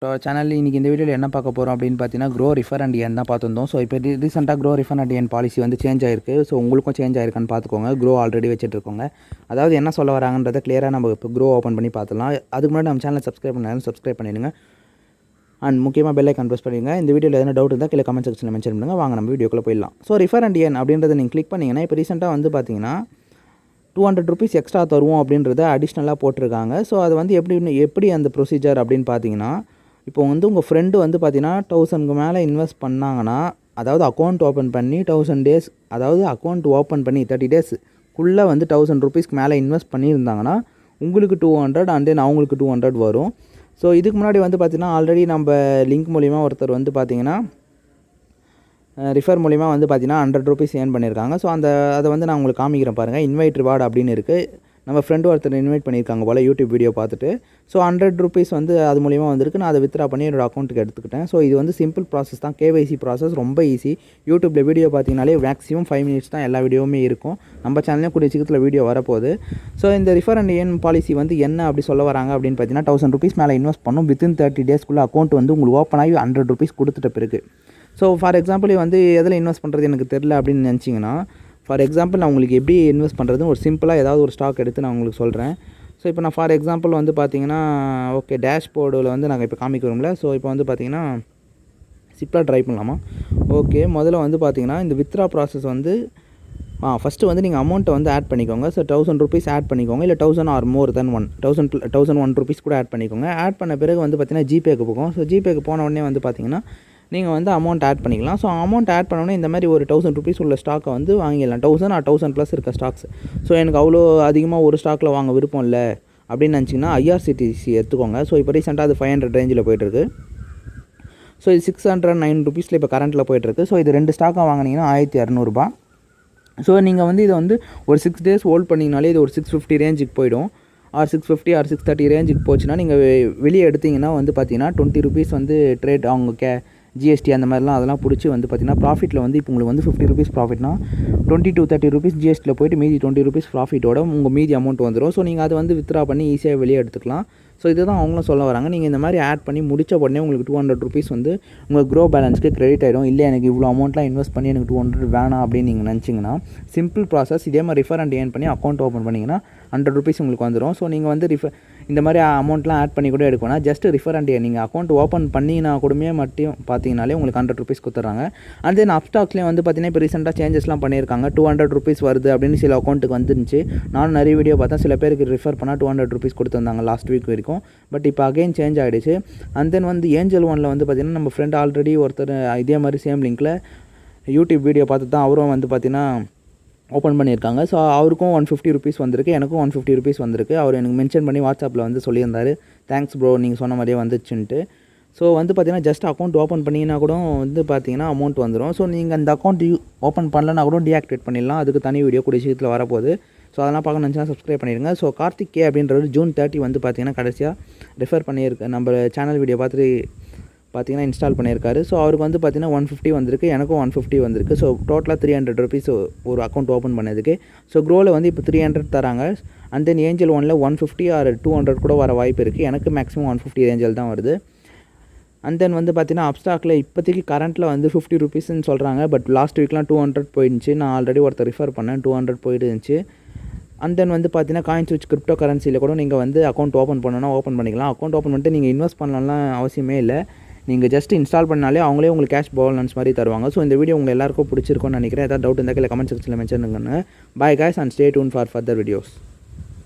சேனலில் இன்றைக்கி இந்த வீடியோவில் என்ன பார்க்க போகிறோம் அப்படின்னு பார்த்தீங்கன்னா க்ரோ ரிஃபர் அண்ட் ஏன் தான் பார்த்துருந்தோம். ஸோ இப்போ ரீசெண்டாக Groww refer and earn policy வந்து சேஞ்ச் ஆயிருக்கு. ஸோ உங்களுக்கும் சேஞ்ச் ஆயிருக்கான்னு பார்த்துக்கோங்க. க்ரோ ஆல்ரெடி வச்சுட்ருக்கோங்க. அதாவது என்ன சொல்ல வராங்கன்றதை கிளியராக நம்ம இப்போ க்ரோ ஓப்பன் பண்ணி பார்த்துலாம். அதுக்கு முன்னாடி நம்ம சேனலை சப்ஸ்கிரைப் பண்ணாலும் சப்ஸ்கிரைப் பண்ணிடுங்க. அண்ட் முக்கியமாக பெல் ஐக்கான் ப்ரெஸ் பண்ணிடுங்க. இந்த வீடியோவில் எதனா டவுட் இருந்தால் கீழே கமெண்ட் செக்ஷனில் மென்ஷன் பண்ணுங்கள். வாங்க நம்ம வீடியோக்குள்ளே போயிடலாம். ஸோ ரிஃபர் அண்ட் ஏன் அப்படின்றத நீங்கள் கிளிக் பண்ணிங்கன்னா இப்போ ரீசெண்டாக வந்து பார்த்தீங்கன்னா ₹200 எக்ஸ்ட்ரா தருவோம் அப்படின்றத அடிஷ்னலாக போட்டிருக்காங்க. ஸோ அது வந்து எப்படி அந்த ப்ரொசீஜர் அப்படின்னு பார்த்தீங்கன்னா, இப்போ வந்து உங்கள் ஃப்ரெண்டு வந்து பார்த்தீங்கன்னா 1000க்கு மேலே இன்வெஸ்ட் பண்ணாங்கன்னா, அதாவது அக்கௌண்ட் ஓப்பன் பண்ணி 1000 டேஸ், அதாவது அக்கௌண்ட் ஓப்பன் பண்ணி 30 டேஸ்க்குள்ளே வந்து ₹1000க்கு மேலே இன்வெஸ்ட் பண்ணியிருந்தாங்கன்னா உங்களுக்கு 200 அண்ட் தென் அவங்களுக்கு 200 வரும். ஸோ இதுக்கு முன்னாடி வந்து பார்த்தீங்கன்னா ஆல்ரெடி நம்ம லிங்க் மூலிமா ஒருத்தர் வந்து பார்த்தீங்கன்னா ரிஃபர் மூலிமா வந்து பார்த்தீங்கன்னா ₹100 ஏர்ன் பண்ணியிருக்காங்க. ஸோ அதை வந்து நான் உங்களுக்கு காமிக்கிறேன் பாருங்கள். இன்வைட் ரிவார்டு அப்படின்னு இருக்குது. நம்ம ஃப்ரெண்டு ஒருத்தர் இன்வைட் பண்ணியிருக்காங்க போல் யூடியூப் வீடியோ பார்த்துட்டு. ஸோ ₹100 வந்து அது மூலிமா வந்திருக்கு. நான் அதை வித்ரா பண்ணி என்னோடய அக்கௌண்ட்டுக்கு எடுத்துக்கிட்டேன். ஸோ இது வந்து சிம்பிள் ப்ராசஸ் தான். கேவைசி ப்ராசஸ் ரொம்ப ஈஸி. யூடியூப்பில் வீடியோ பார்த்தீங்கனாலே மேக்ஸிமம் 5 மினிட்ஸ் தான் எல்லா வீடியோவுமே இருக்கும். நம்ம சேனல்லையும் கூடிய சீக்கிரத்தில் வீடியோ வரப்போகுது. ஸோ இந்த ரிஃபர் அண்ட் ஏர்ன் பாலிசி வந்து என்ன அப்படி சொல்ல வராங்க அப்படின்னு பார்த்தீங்கன்னா ₹1000 மேலே இன்வெஸ்ட் பண்ணும். வித்தின் 30 டேஸ்க்குள்ளே அக்கௌண்ட் வந்து உங்களுக்கு ஓப்பன் ஆகி ₹100 கொடுத்துட்ட பிறகு. ஸோ ஃபார் எக்ஸாம்பிள் வந்து எதில் இன்வெஸ்ட் பண்ணுறது எனக்கு தெரில அப்படின்னு நினச்சிங்கன்னா, ஃபார் எக்ஸாம்பிள் நான் உங்களுக்கு எப்படி இன்வெஸ்ட் பண்ணுறதுன்னு ஒரு சிம்பிளாக ஏதாவது ஒரு ஸ்டாக் எடுத்து நான் உங்களுக்கு சொல்கிறேன். ஸோ இப்போ நான் ஃபார் எக்ஸாம்பிள் வந்து பார்த்தீங்கன்னா ஓகே டேஷ்போர்டில் வந்து நாங்கள் இப்போ காமிக்கிறோம்ல. ஸோ இப்போ வந்து பார்த்தீங்கன்னா சிம்பிளாக ட்ரை பண்ணலாமா? ஓகே, முதல்ல வந்து பார்த்தீங்கன்னா இந்த வித்ரா ப்ராசஸ் வந்து ஃபஸ்ட்டு வந்து நீங்கள் அமௌண்ட்டை வந்து ஆட் பண்ணிக்கோங்க. ஸோ ₹1000 ஆட் பண்ணிக்கோங்க. இல்லை 1000 ஆர் மோர் தென் 1001 கூட ஆட் பண்ணிக்கோங்க. ஆட் பண்ண பிறகு வந்து பார்த்தீங்கன்னா ஜிபேக்கு போகும். ஸோ ஜிபேக்கு போன உடனே வந்து பார்த்தீங்கன்னா நீங்கள் வந்து அமௌண்ட் ஆட் பண்ணிக்கலாம். ஸோ அமௌண்ட் ஆட் பண்ணோன்னே இந்த மாதிரி ஒரு ₹1000 உள்ள ஸ்டாக்கை வந்து வாங்கிடலாம். 1000 ஆர் 1000+ இருக்க ஸ்டாக்ஸ். ஸோ எனக்கு அவ்வளோ அதிகமாக ஒரு ஸ்டாக்கில் வாங்க விருப்பம் இல்லை அப்படின்னு நினச்சிங்கன்னா IRCTC எடுத்துக்கோங்க. ஸோ இப்போ ரீசெண்டாக அது 500 ரேஞ்சில் போய்ட்டுருக்கு. ஸோ இது ₹609 இப்போ கரண்ட்டில் போய்ட்டுருக்கு. ஸோ இது 2 ஸ்டாக்காக வாங்கினீங்கன்னா ₹1200. ஸோ நீங்கள் வந்து இதை வந்து ஒரு 6 டேஸ் ஹோல்ட் பண்ணிங்கனாலே இது ஒரு 650 ரேஞ்சுக்கு போயிடும். ஆர் 650 ஆர் 630 ரேஞ்சுக்கு போச்சுன்னா நீங்கள் வெளியே எடுத்திங்கன்னா வந்து பார்த்தீங்கன்னா ₹20 வந்து ட்ரேட் அவங்க ஜிஎஸ்டி அந்த மாதிரிலாம் அதெல்லாம் பிடிச்சி வந்து பார்த்தீங்கன்னா ப்ராஃபிட்டில் வந்து இப்போ உங்களுக்கு வந்து ₹50 ப்ராஃபிட்னா ₹20 to ₹30 ஜிஎஸ்டியில் போய்ட்டு மீதி ₹20 ப்ராஃபிட்டோட உங்கள் மீதி அமௌண்ட் வந்துடும். ஸோ நீங்கள் அதை வந்து வித்ரா பண்ணி ஈஸியாக வெளியே எடுத்துக்கலாம். ஸோ இதுதான் அவங்களும் சொல்ல வராங்க. நீங்கள் இந்த மாதிரி ஆட் பண்ணி முடித்த உடனே உங்களுக்கு ₹200 வந்து உங்கள் க்ரோ பேலன்ஸ்க்கு கிரெடிட் ஆகிடும். இல்லை எனக்கு இவ்வளோ அமௌண்ட்லாம் இன்வெஸ்ட் பண்ணி எனக்கு 200 வேணாம் அப்படின்னு நீங்கள் நினச்சிங்கன்னா சிம்பிள் ப்ராசஸ். இதே மாதிரி ரிஃபர் அண்ட் ஏர்ன் பண்ணி அக்கௌண்ட் ஓப்பன் பண்ணிங்கன்னா ₹100 உங்களுக்கு வந்துடும். ஸோ நீங்கள் வந்து இந்த மாதிரி அமௌண்ட்லாம் ஆட் பண்ணி கூட எடுக்கணும். ஜஸ்ட் ரிஃபர் அண்ட் ஏர்ன் நீங்கள் அக்கௌண்ட் ஓப்பன் பண்ணினா கூடமே மட்டும் பார்த்தீங்கனாலே உங்களுக்கு ₹100 கொடுத்துட்றாங்க. அண்ட் தென் அப்ஸ்டாக்ஸ்லேயும் வந்து பார்த்தீங்கன்னா இப்போ ரீசெண்டாக சேஞ்சஸ்லாம் பண்ணியிருக்காங்க. ₹200 வருது அப்படின்னு சில அக்கௌண்ட்டுக்கு வந்துருந்துச்சு. நானும் நிறைய வீடியோ பார்த்தேன். சில பேருக்கு ரிஃபர் பண்ணால் ₹200 கொடுத்துருந்தாங்க லாஸ்ட் வீக் வரைக்கும். பட் இப்போ அகைன் சேஞ்ச் ஆகிடுச்சு. அண்ட் தென் வந்து ஏஞ்சல் ஒனில் வந்து பார்த்திங்கன்னா நம்ம ஃப்ரெண்ட் ஆல்ரெடி ஒருத்தர் இதே மாதிரி சேம் லிங்க்கில் யூடியூப் வீடியோ பார்த்து தான் அவரும் வந்து பார்த்திங்கன்னா ஓப்பன் பண்ணியிருக்காங்க. ஸோ அவருக்கும் ₹150 வந்திருக்கு, எனக்கும் ₹150 வந்திருக்கு. அவர் எனக்கு மென்ஷன் பண்ணி வாட்ஸ்அப்பில் வந்து சொல்லியிருந்தார், தேங்க்ஸ் ப்ரோ நீங்கள் சொன்ன மாதிரியே வந்துச்சுன்ட்டு. ஸோ வந்து பார்த்தீங்கன்னா ஜஸ்ட் அக்கௌண்ட் ஓப்பன் பண்ணிங்கன்னா கூட வந்து பார்த்தீங்கன்னா அமௌண்ட் வந்துடும். ஸோ நீங்கள் அந்த அக்கௌண்ட் ஓப்பன் பண்ணலன்னா கூட டீஆக்டிவேட் பண்ணிடலாம். அதுக்கு தனி வீடியோ கூடிய சீக்கிரத்தில் வரப்போகுது. ஸோ அதெல்லாம் பார்க்க நினச்சினா சப்ஸ்கிரைப் பண்ணிடுங்க. ஸோ கார்த்திக் கே அப்படின்றவர் ஜூன் 30 வந்து பார்த்தீங்கன்னா கடைசியாக ரெஃபர் பண்ணியிருக்கு. நம்ம சேனல் வீடியோ பார்த்துட்டு பார்த்தீங்கன்னா இன்ஸ்டால் பண்ணியிருக்காரு. ஸோ அவருக்கு வந்து பார்த்தீங்கன்னா 150 வந்திருக்கு, எனக்கும் 150 வந்திருக்கு. ஸோ டோட்டலாக ₹300 ஒரு அக்கௌண்ட் ஓப்பன் பண்ணதுக்கு. ஸோ க்ரோவில் வந்து இப்போ 300 தராங்க. அண்ட் தென் ஏஞ்சல் ஒனில் 150 ஆர் 200 கூட வர வாய்ப்பு இருக்குது. எனக்கு மேக்ஸிமம் 150 ஏஞ்சல் தான் வருது. அண்ட் தென் வந்து பார்த்தீங்கன்னா அப்ஸ்டாக்கில் இப்போதைக்கு கரண்ட்டில் வந்து ₹50 சொல்கிறாங்க. பட் லாஸ்ட் வீக்லாம் 200 போயிடுச்சு. நான் ஆல்ரெடி ஒருத்தர் ரிஃபர் பண்ணேன், 200 போயிட்டு இருந்துச்சு. அண்ட் தென் வந்து பார்த்தீங்கன்னா காயின்ஸ் விச் கிரிப்டோ கரன்சியில் கூட நீங்கள் வந்து அக்கௌண்ட் ஓப்பன் பண்ணணும்னா ஓப்பன் பண்ணிக்கலாம். அக்கௌண்ட் ஓப்பன் பண்ணிட்டு நீங்கள் இன்வெஸ்ட் பண்ணலாம் அவசியமே இல்லை. நீங்கள் ஜஸ்ட் இன்ஸ்டால் பண்ணாலே அவங்களே உங்களுக்கு கேஷ் பேலன்ஸ் மாதிரி தருவாங்க. ஸோ இந்த வீடியோ உங்கள் எல்லாருக்கும் பிடிச்சிருக்கும்னு நினைக்கிறேன். ஏதாவது டவுட் இருந்தால் கீழே கமெண்ட் செக்ஷனில் மென்ஷன் பண்ணுங்க. Bye guys and stay tune for further videos.